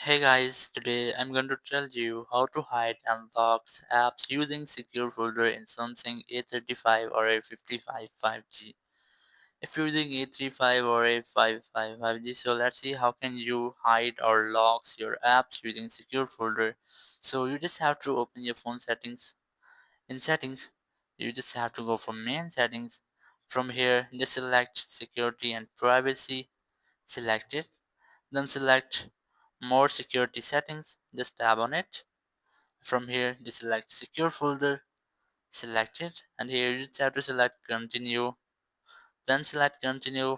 Hey guys, today I'm going to tell you how to hide and lock apps using secure folder in Samsung A35 or A55 5G. If you're using A35 or A55 5G, so let's see how can you hide or lock your apps using secure folder. So you just have to open your phone settings. In settings, you just have to go from main settings. From here, just select security and privacy. Select it. Then select more security settings, just tap on it. From here just select secure folder, select it, and here you just have to select continue, then select continue,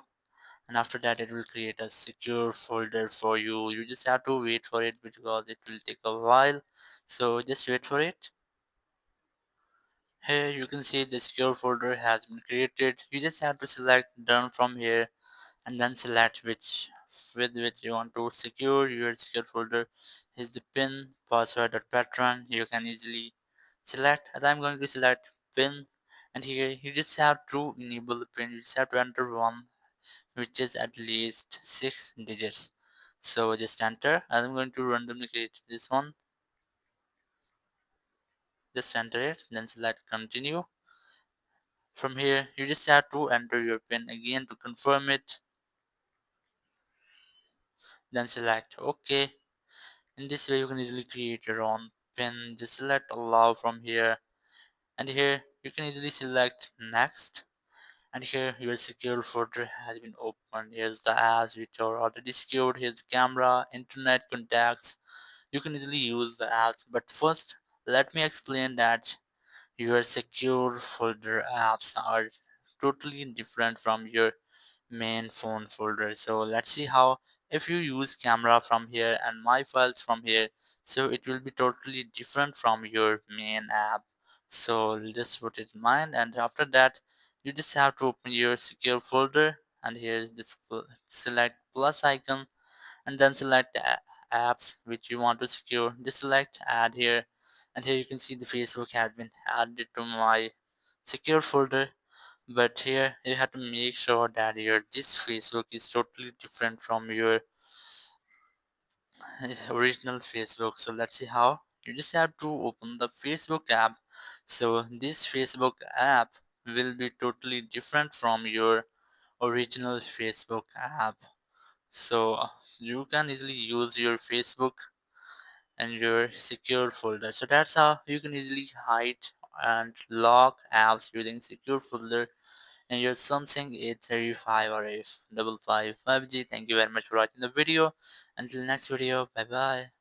and after that it will create a secure folder for you. You just have to wait for it because it will take a while, so just wait for it. Here you can see the secure folder has been created. You just have to select done from here and then select which you want to secure your secure folder. Is the pin, password or pattern. You can easily select, and I'm going to select pin, and here you just have to enable the pin. You just have to enter one which is at least 6 digits. So just enter, and I'm going to randomly create this one. Just enter it, then select continue. From here you just have to enter your pin again to confirm it, then select OK. In this way you can easily create your own pin. Just select allow from here, and here you can easily select next, and here your secure folder has been opened. Here's the apps which are already secured. Here's the camera, internet, contacts. You can easily use the apps, but first let me explain that your secure folder apps are totally different from your main phone folder. So let's see how. If you use camera from here and my files from here, so it will be totally different from your main app. So just put it in mind, and after that you just have to open your secure folder, and here is this select plus icon, and then select apps which you want to secure. Just select add here, and here you can see the Facebook has been added to my secure folder. But here you have to make sure that your this Facebook is totally different from your original Facebook. So let's see how. You just have to open the Facebook app. So this Facebook app will be totally different from your original Facebook app. So you can easily use your Facebook and your secure folder. So that's how you can easily hide and lock apps using secure folder and your Samsung A35 or A55 5G. Thank you very much for watching the video. Until next video, bye bye.